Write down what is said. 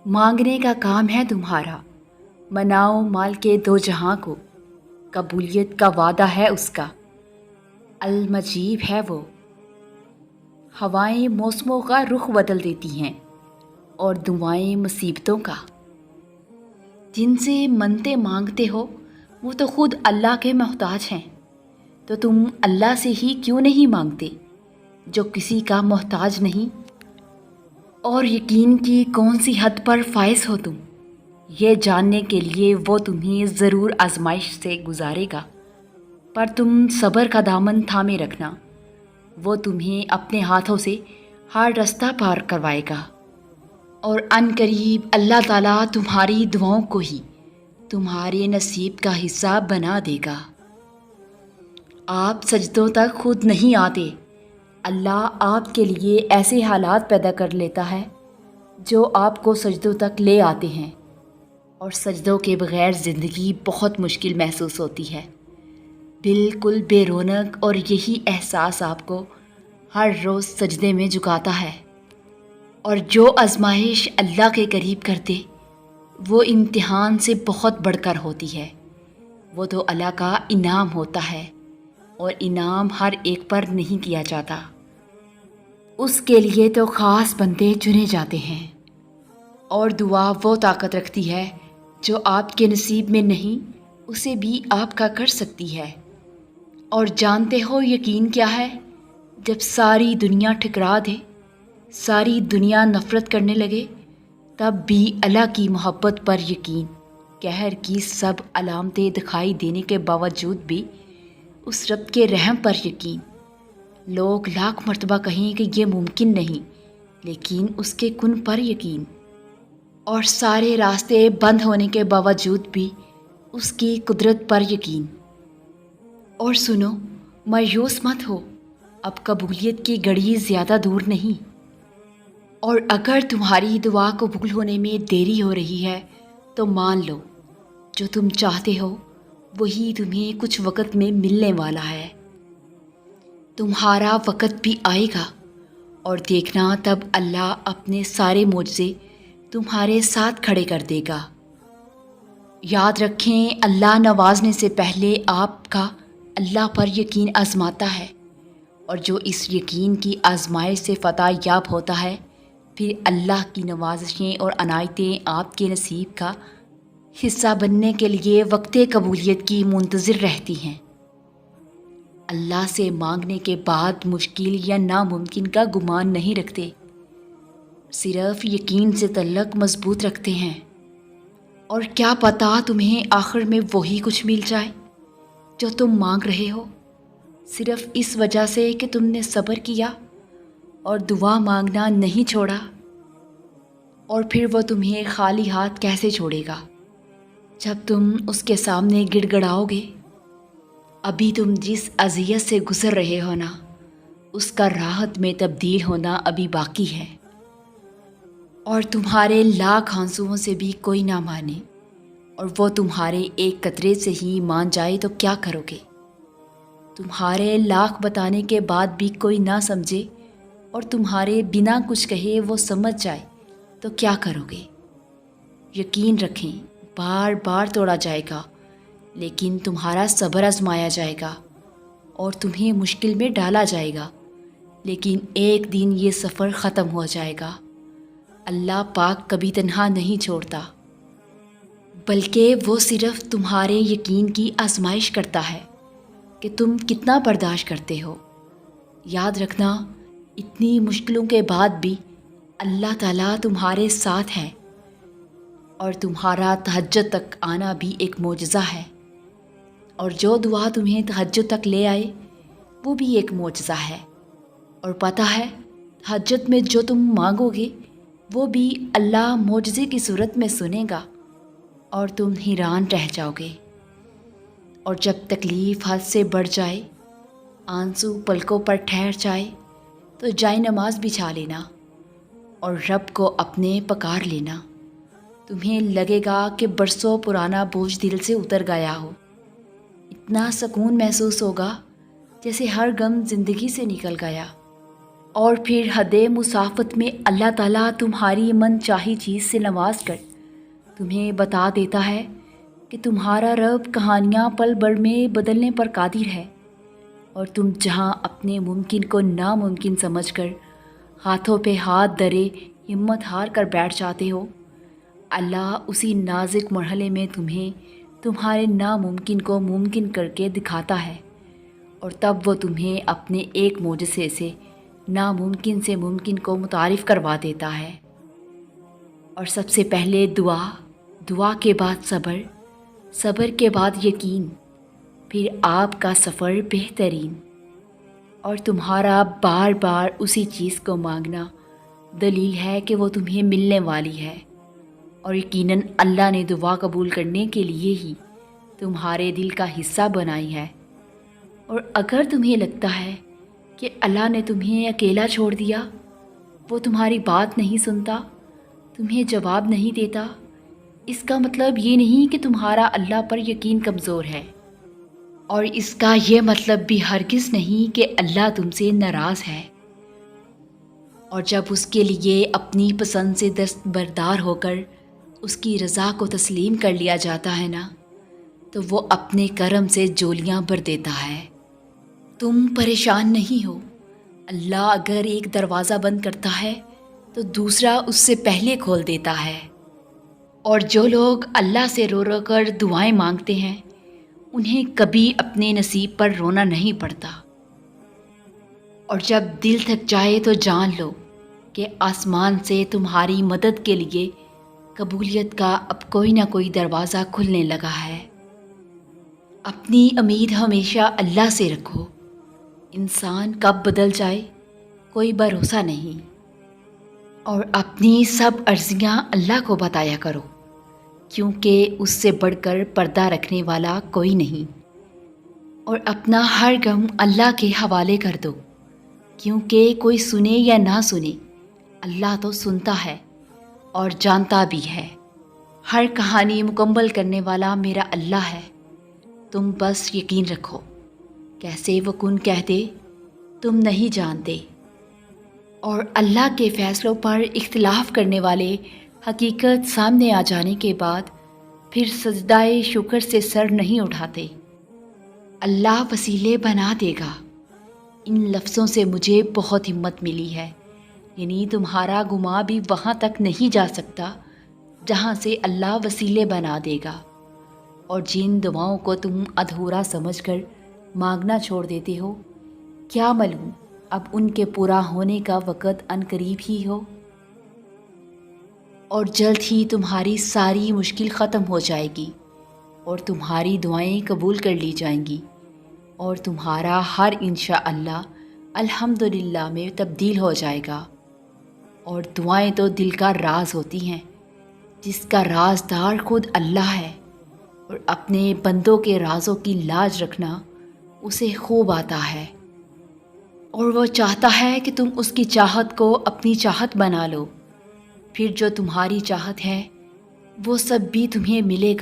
مانگنے کا کام ہے تمہارا، مناؤ مال کے دو جہاں کو، قبولیت کا وعدہ ہے اس کا، المجیب ہے وہ۔ ہوائیں موسموں کا رخ بدل دیتی ہیں اور دعائیں مصیبتوں کا۔ جن سے منتے مانگتے ہو وہ تو خود اللہ کے محتاج ہیں، تو تم اللہ سے ہی کیوں نہیں مانگتے جو کسی کا محتاج نہیں؟ اور یقین کی کون سی حد پر فائز ہو تم، یہ جاننے کے لیے وہ تمہیں ضرور آزمائش سے گزارے گا، پر تم صبر کا دامن تھامے رکھنا، وہ تمہیں اپنے ہاتھوں سے ہر رستہ پار کروائے گا، اور عن قریب اللہ تعالیٰ تمہاری دعاؤں کو ہی تمہارے نصیب کا حصہ بنا دے گا۔ آپ سجدوں تک خود نہیں آتے، اللہ آپ کے لیے ایسے حالات پیدا کر لیتا ہے جو آپ کو سجدوں تک لے آتے ہیں، اور سجدوں کے بغیر زندگی بہت مشکل محسوس ہوتی ہے، بالکل بے رونق، اور یہی احساس آپ کو ہر روز سجدے میں جھکاتا ہے۔ اور جو آزمائش اللہ کے قریب کرتے وہ امتحان سے بہت بڑھ کر ہوتی ہے، وہ تو اللہ کا انعام ہوتا ہے، اور انعام ہر ایک پر نہیں کیا جاتا، اس کے لیے تو خاص بندے چنے جاتے ہیں۔ اور دعا وہ طاقت رکھتی ہے جو آپ کے نصیب میں نہیں اسے بھی آپ کا کر سکتی ہے۔ اور جانتے ہو یقین کیا ہے؟ جب ساری دنیا ٹھکرا دے، ساری دنیا نفرت کرنے لگے، تب بھی اللہ کی محبت پر یقین، قہر کی سب علامتیں دکھائی دینے کے باوجود بھی اس رب کے رحم پر یقین۔ لوگ لاکھ مرتبہ کہیں کہ یہ ممکن نہیں، لیکن اس کے کن پر یقین، اور سارے راستے بند ہونے کے باوجود بھی اس کی قدرت پر یقین۔ اور سنو، مایوس مت ہو، اب قبولیت کی گھڑی زیادہ دور نہیں، اور اگر تمہاری دعا قبول ہونے میں دیری ہو رہی ہے تو مان لو جو تم چاہتے ہو وہی تمہیں کچھ وقت میں ملنے والا ہے۔ تمہارا وقت بھی آئے گا، اور دیکھنا تب اللہ اپنے سارے معجزے تمہارے ساتھ کھڑے کر دے گا۔ یاد رکھیں، اللہ نوازنے سے پہلے آپ کا اللہ پر یقین آزماتا ہے، اور جو اس یقین کی آزمائش سے فتح یاب ہوتا ہے، پھر اللہ کی نوازشیں اور عنایتیں آپ کے نصیب کا حصہ بننے کے لیے وقت قبولیت کی منتظر رہتی ہیں۔ اللہ سے مانگنے کے بعد مشکل یا ناممکن کا گمان نہیں رکھتے، صرف یقین سے تعلق مضبوط رکھتے ہیں۔ اور کیا پتہ تمہیں آخر میں وہی کچھ مل جائے جو تم مانگ رہے ہو، صرف اس وجہ سے کہ تم نے صبر کیا اور دعا مانگنا نہیں چھوڑا۔ اور پھر وہ تمہیں خالی ہاتھ کیسے چھوڑے گا جب تم اس کے سامنے گڑ گڑاؤ گے؟ ابھی تم جس اذیت سے گزر رہے ہو نا، اس کا راحت میں تبدیل ہونا ابھی باقی ہے، اور تمہارے لاکھ آنسوؤں سے بھی کوئی نہ مانے، اور وہ تمہارے ایک قطرے سے ہی مان جائے تو کیا کرو گے؟ تمہارے لاکھ بتانے کے بعد بھی کوئی نہ سمجھے اور تمہارے بنا کچھ کہے وہ سمجھ جائے تو کیا کرو گے؟ یقین رکھیں، بار بار توڑا جائے گا، لیکن تمہارا صبر آزمایا جائے گا، اور تمہیں مشکل میں ڈالا جائے گا، لیکن ایک دن یہ سفر ختم ہو جائے گا۔ اللہ پاک کبھی تنہا نہیں چھوڑتا، بلکہ وہ صرف تمہارے یقین کی آزمائش کرتا ہے کہ تم کتنا برداشت کرتے ہو۔ یاد رکھنا، اتنی مشکلوں کے بعد بھی اللہ تعالیٰ تمہارے ساتھ ہے، اور تمہارا تہجد تک آنا بھی ایک معجزہ ہے، اور جو دعا تمہیں تہجد تک لے آئے وہ بھی ایک معجزہ ہے۔ اور پتہ ہے، تہجد میں جو تم مانگو گے وہ بھی اللہ معجزے کی صورت میں سنے گا، اور تم حیران رہ جاؤ گے۔ اور جب تکلیف حد سے بڑھ جائے، آنسو پلکوں پر ٹھہر جائے، تو جائے نماز بچھا لینا اور رب کو اپنے پکار لینا۔ تمہیں لگے گا کہ برسوں پرانا بوجھ دل سے اتر گیا ہو، اتنا سکون محسوس ہوگا جیسے ہر غم زندگی سے نکل گیا۔ اور پھر حد مسافت میں اللہ تعالیٰ تمہاری من چاہی چیز سے نواز کر تمہیں بتا دیتا ہے کہ تمہارا رب کہانیاں پل بھر میں بدلنے پر قادر ہے، اور تم جہاں اپنے ممکن کو ناممکن سمجھ کر ہاتھوں پہ ہاتھ دھرے ہمت ہار کر بیٹھ جاتے ہو، اللہ اسی نازک مرحلے میں تمہیں تمہارے ناممکن کو ممکن کر کے دکھاتا ہے، اور تب وہ تمہیں اپنے ایک معجزے سے ناممکن سے ممکن کو متعارف کروا دیتا ہے۔ اور سب سے پہلے دعا کے بعد صبر کے بعد یقین، پھر آپ کا سفر بہترین، اور تمہارا بار بار اسی چیز کو مانگنا دلیل ہے کہ وہ تمہیں ملنے والی ہے، اور یقیناً اللہ نے دعا قبول کرنے کے لیے ہی تمہارے دل کا حصہ بنائی ہے۔ اور اگر تمہیں لگتا ہے کہ اللہ نے تمہیں اکیلا چھوڑ دیا، وہ تمہاری بات نہیں سنتا، تمہیں جواب نہیں دیتا، اس کا مطلب یہ نہیں کہ تمہارا اللہ پر یقین کمزور ہے، اور اس کا یہ مطلب بھی ہرگز نہیں کہ اللہ تم سے ناراض ہے۔ اور جب اس کے لیے اپنی پسند سے دستبردار ہو کر اس کی رضا کو تسلیم کر لیا جاتا ہے نا، تو وہ اپنے کرم سے جولیاں بھر دیتا ہے۔ تم پریشان نہیں ہو، اللہ اگر ایک دروازہ بند کرتا ہے تو دوسرا اس سے پہلے کھول دیتا ہے، اور جو لوگ اللہ سے رو رو کر دعائیں مانگتے ہیں انہیں کبھی اپنے نصیب پر رونا نہیں پڑتا۔ اور جب دل تھک جائے تو جان لو کہ آسمان سے تمہاری مدد کے لیے قبولیت کا اب کوئی نہ کوئی دروازہ کھلنے لگا ہے۔ اپنی امید ہمیشہ اللہ سے رکھو، انسان کب بدل جائے کوئی بھروسہ نہیں، اور اپنی سب عرضیاں اللہ کو بتایا کرو، کیونکہ اس سے بڑھ کر پردہ رکھنے والا کوئی نہیں، اور اپنا ہر غم اللہ کے حوالے کر دو، کیونکہ کوئی سنے یا نہ سنے اللہ تو سنتا ہے اور جانتا بھی ہے۔ ہر کہانی مکمل کرنے والا میرا اللہ ہے، تم بس یقین رکھو، کیسے وہ کن کہہ دے تم نہیں جانتے۔ اور اللہ کے فیصلوں پر اختلاف کرنے والے حقیقت سامنے آ جانے کے بعد پھر سجدائے شکر سے سر نہیں اٹھاتے۔ اللہ وسیلے بنا دے گا، ان لفظوں سے مجھے بہت ہمت ملی ہے، یعنی تمہارا گمان بھی وہاں تک نہیں جا سکتا جہاں سے اللہ وسیلے بنا دے گا، اور جن دعاؤں کو تم ادھورا سمجھ کر مانگنا چھوڑ دیتے ہو، کیا معلوم اب ان کے پورا ہونے کا وقت عنقریب ہی ہو، اور جلد ہی تمہاری ساری مشکل ختم ہو جائے گی، اور تمہاری دعائیں قبول کر لی جائیں گی، اور تمہارا ہر انشاءاللہ الحمدللہ میں تبدیل ہو جائے گا۔ اور دعائیں تو دل کا راز ہوتی ہیں، جس کا رازدار خود اللہ ہے، اور اپنے بندوں کے رازوں کی لاج رکھنا اسے خوب آتا ہے، اور وہ چاہتا ہے کہ تم اس کی چاہت کو اپنی چاہت بنا لو، پھر جو تمہاری چاہت ہے وہ سب بھی تمہیں ملے گا۔